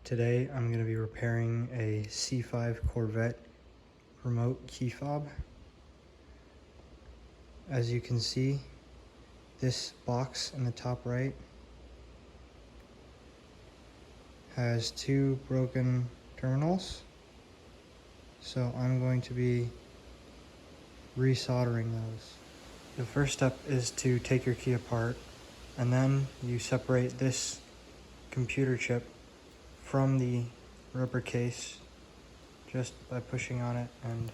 Today I'm going to be repairing a C5 Corvette remote key fob. As you can see, this box in the top right has two broken terminals, so I'm going to be resoldering those. The first step is to take your key apart, and then you separate this computer chip from the rubber case just by pushing on it and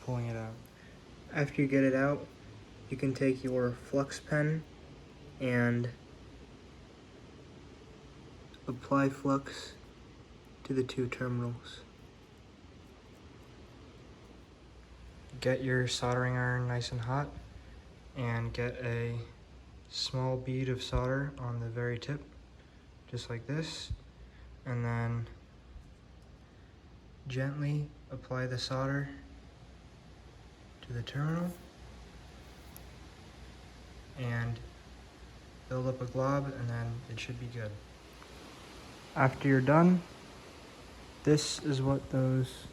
pulling it out. After you get it out, you can take your flux pen and apply flux to the two terminals. Get your soldering iron nice and hot and get a small bead of solder on the very tip, just like this, and then gently apply the solder to the terminal and build up a glob, and then it should be good. After you're done, this is what those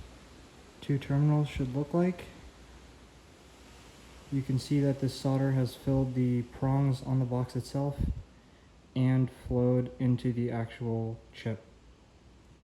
two terminals should look like. You can see that the solder has filled the prongs on the box itself and flowed into the actual chip.